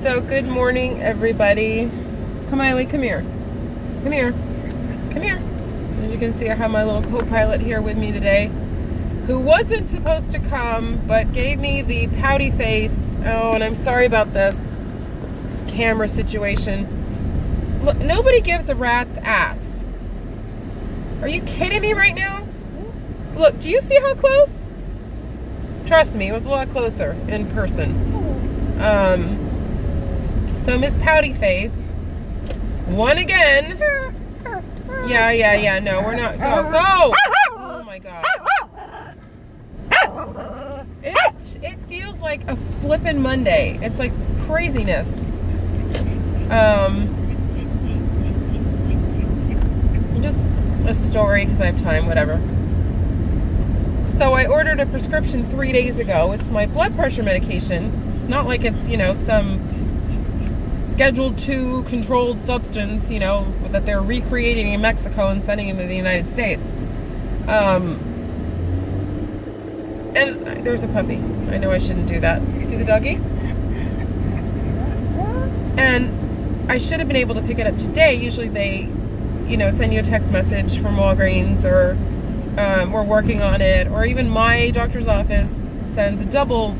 So good morning, everybody. Kamalie, come here. Come here. Come here. As you can see, I have my little co-pilot here with me today, who wasn't supposed to come, but gave me the pouty face. Oh, and I'm sorry about this camera situation. Look, nobody gives a rat's ass. Are you kidding me right now? Look, do you see how close? Trust me, it was a lot closer in person. So Miss Pouty Face won again. Yeah, no, we're not. Go! Oh my God. It feels like a flippin' Monday. It's like craziness. Just a story because I have time, whatever. So I ordered a prescription 3 days ago. It's my blood pressure medication. It's not like it's, you know, some Schedule 2 controlled substance, you know, that they're recreating in Mexico and sending into the United States. And there's a puppy. I know I shouldn't do that. See the doggy? And I should have been able to pick it up today. Usually they, you know, send you a text message from Walgreens, or we're working on it, or even my doctor's office sends a double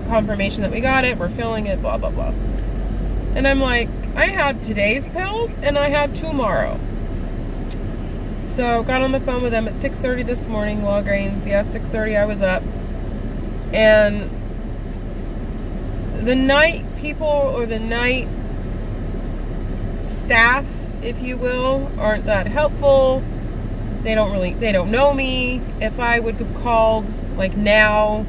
confirmation that we got it, we're filling it, blah, blah, blah. And I'm like, I have today's pills and I have tomorrow. So got on the phone with them at 6:30 this morning, Walgreens. Yeah, 6:30 I was up. And the night people, or the night staff, if you will, aren't that helpful. They don't know me. If I would have called like now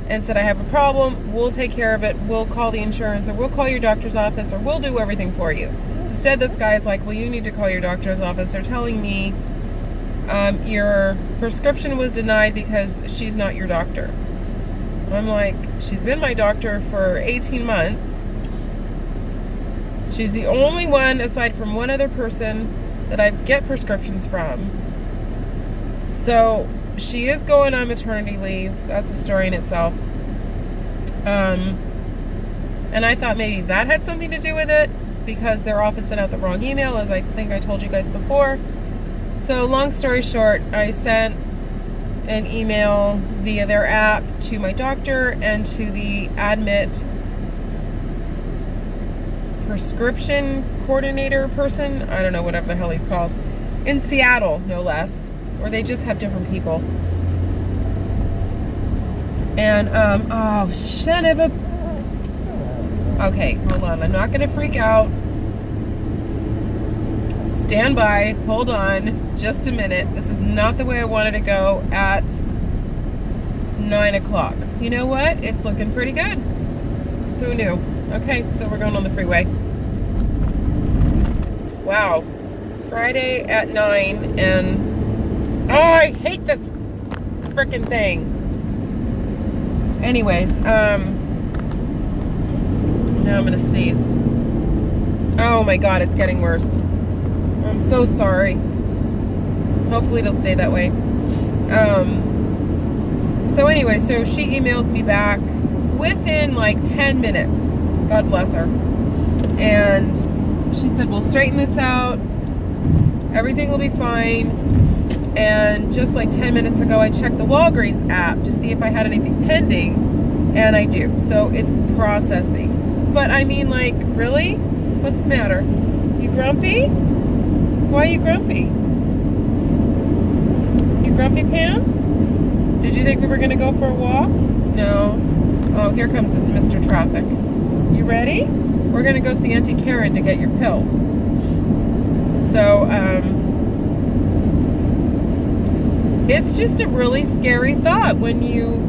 and said I have a problem, we'll take care of it, we'll call the insurance, or we'll call your doctor's office, or we'll do everything for you. Instead, this guy's like, well, you need to call your doctor's office. They're telling me your prescription was denied because she's not your doctor. I'm like, she's been my doctor for 18 months. She's the only one, aside from one other person, that I get prescriptions from. So she is going on maternity leave. That's a story in itself. And I thought maybe that had something to do with it, because their office sent out the wrong email, as I think I told you guys before. So long story short, I sent an email via their app to my doctor and to the admit prescription coordinator person. I don't know, whatever the hell he's called. In Seattle, no less. Or they just have different people. And, oh, son of a... Okay, hold on. I'm not going to freak out. Stand by. Hold on. Just a minute. This is not the way I wanted to go at 9 o'clock. You know what? It's looking pretty good. Who knew? Okay, so we're going on the freeway. Wow. Friday at 9, and... Oh, I hate this frickin' thing. Anyways, now I'm gonna sneeze. Oh my God, it's getting worse. I'm so sorry. Hopefully it'll stay that way. So anyway, so she emails me back within like 10 minutes. God bless her. And she said, we'll straighten this out. Everything will be fine. And just like 10 minutes ago, I checked the Walgreens app to see if I had anything pending, and I do. So it's processing. But I mean, like, really? What's the matter? You grumpy? Why are you grumpy? You grumpy pants? Did you think we were gonna go for a walk? No. Oh, here comes Mr. Traffic. You ready? We're gonna go see Auntie Karen to get your pills. So, it's just a really scary thought when you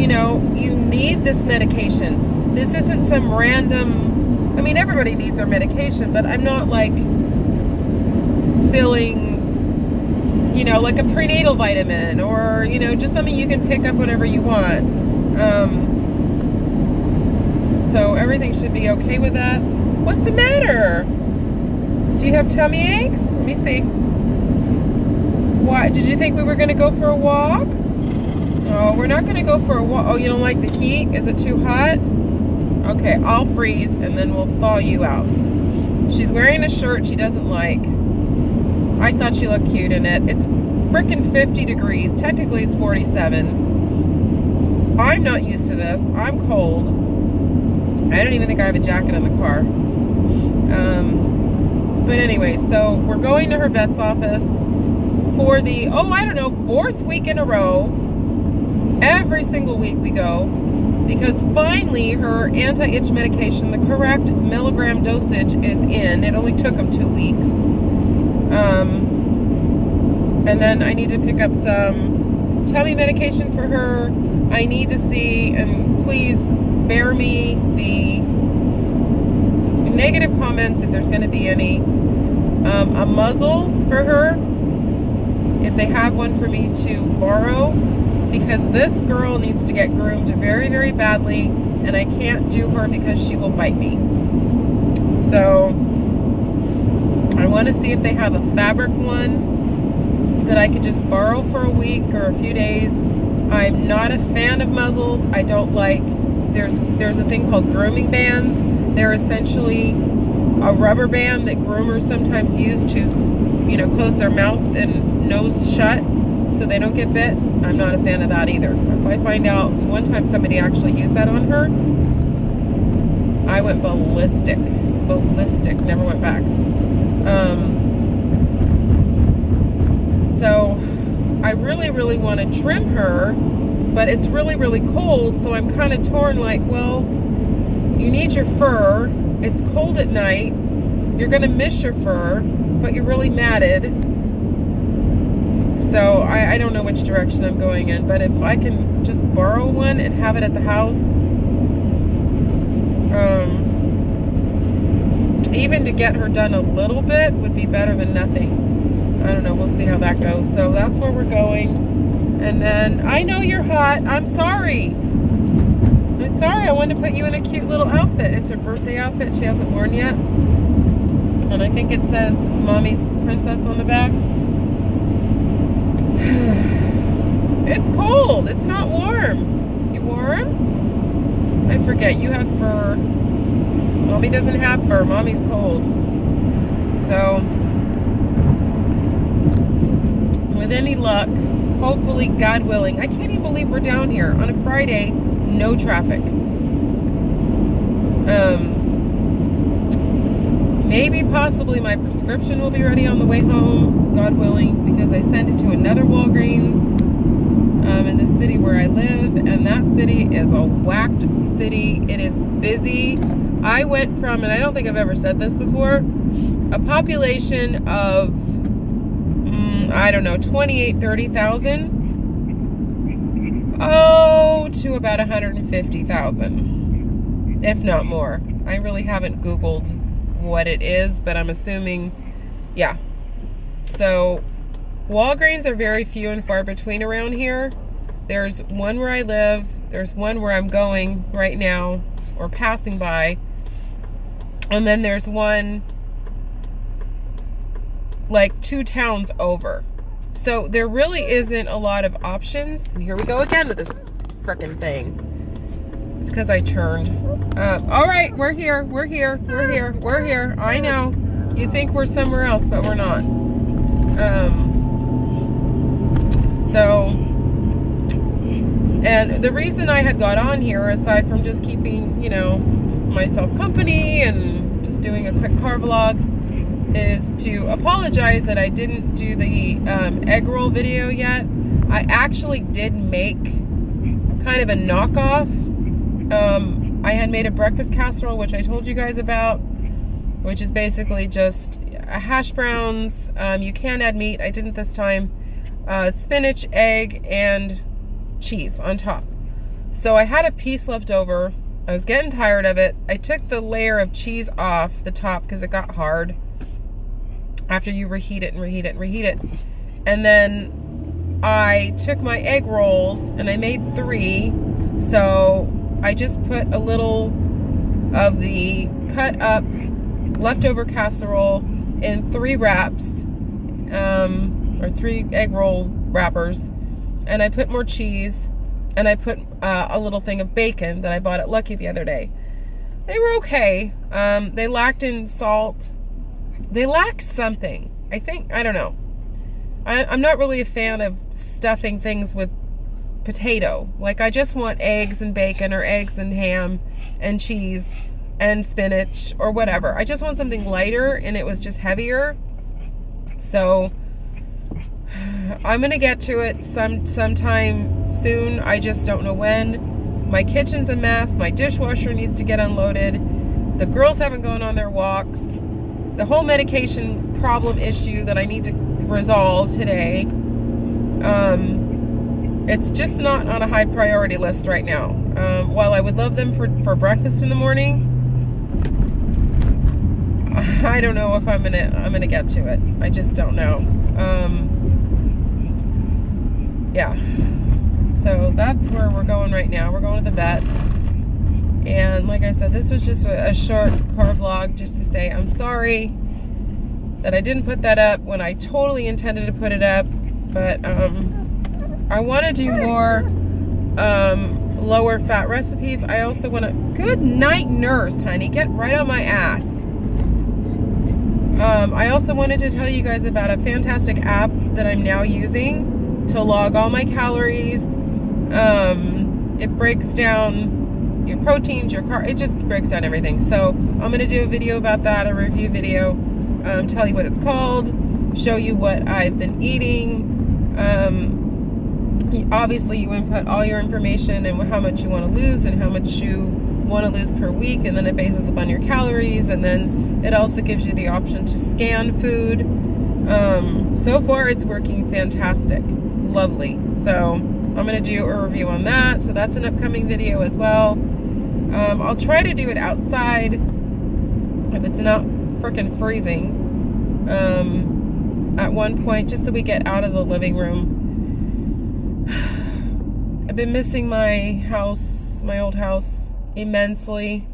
know, you need this medication. This isn't some random, I mean, everybody needs their medication, but I'm not like filling, you know, like a prenatal vitamin, or, you know, just something you can pick up whenever you want. So everything should be okay with that. What's the matter? Do you have tummy aches? Let me see. Why? Did you think we were going to go for a walk? Oh, we're not going to go for a walk. Oh, you don't like the heat? Is it too hot? Okay, I'll freeze and then we'll thaw you out. She's wearing a shirt she doesn't like. I thought she looked cute in it. It's frickin' 50 degrees. Technically it's 47. I'm not used to this. I'm cold. I don't even think I have a jacket in the car. But anyway, so we're going to her vet's office for the, I don't know, 4th week in a row. Every single week we go, because finally her anti-itch medication, the correct milligram dosage, is in. It only took them 2 weeks. And then I need to pick up some tummy medication for her. I need to see, and please spare me the negative comments if there's going to be any. A muzzle for her, if they have one for me to borrow, because this girl needs to get groomed very, very badly, and I can't do her because she will bite me. So I want to see if they have a fabric one that I could just borrow for a week or a few days. I'm not a fan of muzzles. I don't like, there's a thing called grooming bands. They're essentially a rubber band that groomers sometimes use to, you know, close their mouth and nose shut so they don't get bit. I'm not a fan of that either. If I find out, one time somebody actually used that on her, I went ballistic. Ballistic, never went back. So I really, really want to trim her, but it's really, really cold, so I'm kind of torn, like, well, you need your fur. It's cold at night. You're going to miss your fur, but you're really matted. So I don't know which direction I'm going in, but if I can just borrow one and have it at the house, even to get her done a little bit would be better than nothing. I don't know, we'll see how that goes. So that's where we're going. And then, I know you're hot. I'm sorry. I'm sorry, I wanted to put you in a cute little outfit. It's her birthday outfit she hasn't worn yet. And I think it says Mommy's Princess on the back. It's cold. It's not warm. You warm? I forget. You have fur. Mommy doesn't have fur. Mommy's cold. So, with any luck, hopefully, God willing. I can't even believe we're down here on a Friday. No traffic. Maybe possibly my prescription will be ready on the way home, God willing, because I sent it to another Walgreens in the city where I live, and that city is a whacked city. It is busy. I went from, and I don't think I've ever said this before, a population of, I don't know, 28, 30,000, to about 150,000, if not more. I really haven't Googled what it is, but I'm assuming, yeah. So Walgreens are very few and far between around here. There's one where I live, there's one where I'm going right now, or passing by, and then there's one like 2 towns over. So there really isn't a lot of options. And here we go again with this frickin' thing. It's because I turned. All right, we're here. We're here. We're here. We're here. I know. You think we're somewhere else, but we're not. And the reason I had got on here, aside from just keeping, you know, myself company and just doing a quick car vlog, is to apologize that I didn't do the egg roll video yet. I actually did make kind of a knockoff. I had made a breakfast casserole, which I told you guys about, which is basically just hash browns. You can add meat. I didn't this time. Spinach, egg, and cheese on top. So I had a piece left over. I was getting tired of it. I took the layer of cheese off the top because it got hard after you reheat it and reheat it and reheat it. And then I took my egg rolls and I made 3. So I just put a little of the cut up leftover casserole in 3 wraps, or 3 egg roll wrappers, and I put more cheese, and I put a little thing of bacon that I bought at Lucky the other day. They were okay. They lacked in salt. They lacked something. I think, I don't know. I'm not really a fan of stuffing things with potato. Like, I just want eggs and bacon, or eggs and ham and cheese and spinach or whatever. I just want something lighter, and it was just heavier. So I'm gonna get to it sometime soon. I just don't know when. My kitchen's a mess. My dishwasher needs to get unloaded. The girls haven't gone on their walks. The whole medication problem issue that I need to resolve today, it's just not on a high priority list right now. While I would love them for breakfast in the morning, I don't know if I'm gonna get to it. I just don't know. Yeah. So that's where we're going right now. We're going to the vet. And like I said, this was just a short car vlog just to say I'm sorry that I didn't put that up when I totally intended to put it up. But I want to do more lower fat recipes. I also want to... Good night, nurse, honey. Get right on my ass. I also wanted to tell you guys about a fantastic app that I'm now using to log all my calories. It breaks down your proteins, your carbs, it just breaks down everything. So I'm going to do a video about that, a review video, tell you what it's called, show you what I've been eating. Obviously you input all your information and how much you want to lose and how much you want to lose per week, and then it bases upon your calories, and then it also gives you the option to scan food. So far it's working fantastic. Lovely. So I'm going to do a review on that. So that's an upcoming video as well. I'll try to do it outside if it's not freaking freezing at one point, just so we get out of the living room. I've been missing my house, my old house, immensely.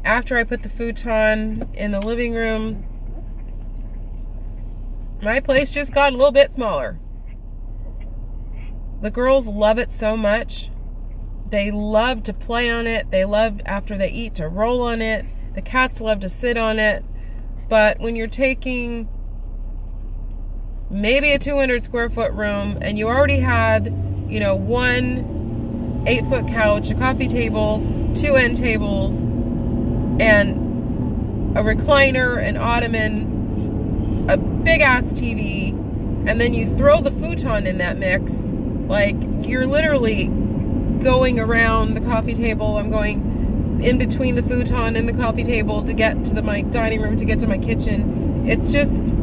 After I put the futon in the living room, my place just got a little bit smaller. The girls love it so much. They love to play on it. They love, after they eat, to roll on it. The cats love to sit on it. But when you're taking maybe a 200 square foot room and you already had, you know, one 8-foot couch, a coffee table, 2 end tables, and a recliner, an ottoman, a big ass TV, and then you throw the futon in that mix, like, you're literally going around the coffee table. I'm going in between the futon and the coffee table to get to my dining room, to get to my kitchen. It's just,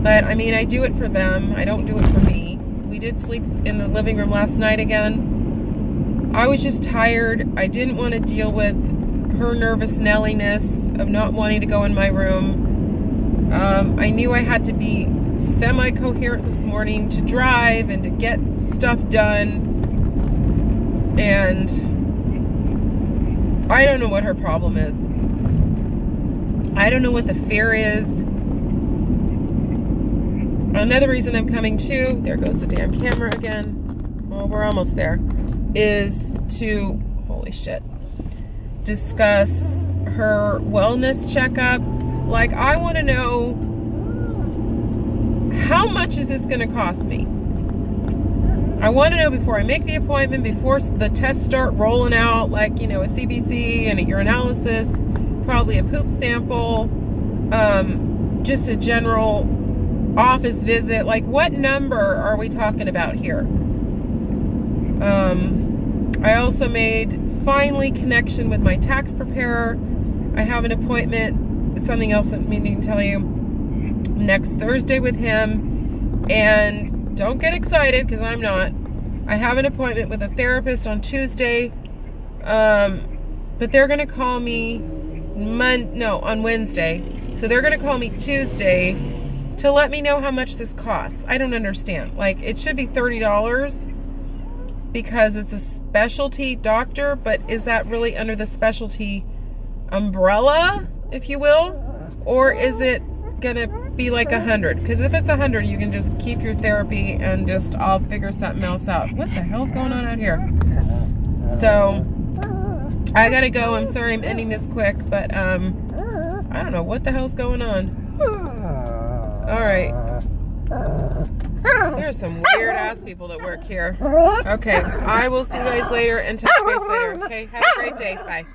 but I mean, I do it for them. I don't do it for me. We did sleep in the living room last night again. I was just tired. I didn't want to deal with her nervous Nelliness of not wanting to go in my room. I knew I had to be semi-coherent this morning to drive and to get stuff done. And I don't know what her problem is. I don't know what the fear is. Another reason I'm coming too, there goes the damn camera again. Well, we're almost there. Is to, holy shit, discuss her wellness checkup. Like, I want to know, how much is this going to cost me? I want to know before I make the appointment, before the tests start rolling out, like, you know, a CBC and a urinalysis, probably a poop sample, just a general office visit. Like, what number are we talking about here? I also made finally connection with my tax preparer. I have an appointment, something else I'm meaning to tell you, next Thursday with him. And don't get excited, because I'm not. I have an appointment with a therapist on Tuesday, but they're going to call me on Wednesday. So they're going to call me Tuesday to let me know how much this costs. I don't understand. Like, it should be $30 because it's a specialty doctor, but is that really under the specialty umbrella, if you will? Or is it gonna be like 100? Because if it's 100, you can just keep your therapy and just, I'll figure something else out. What the hell's going on out here? So I gotta go. I'm sorry I'm ending this quick, but I don't know what the hell's going on. All right. There's some weird ass people that work here. Okay, I will see you guys later and touch base later. Okay, have a great day. Bye.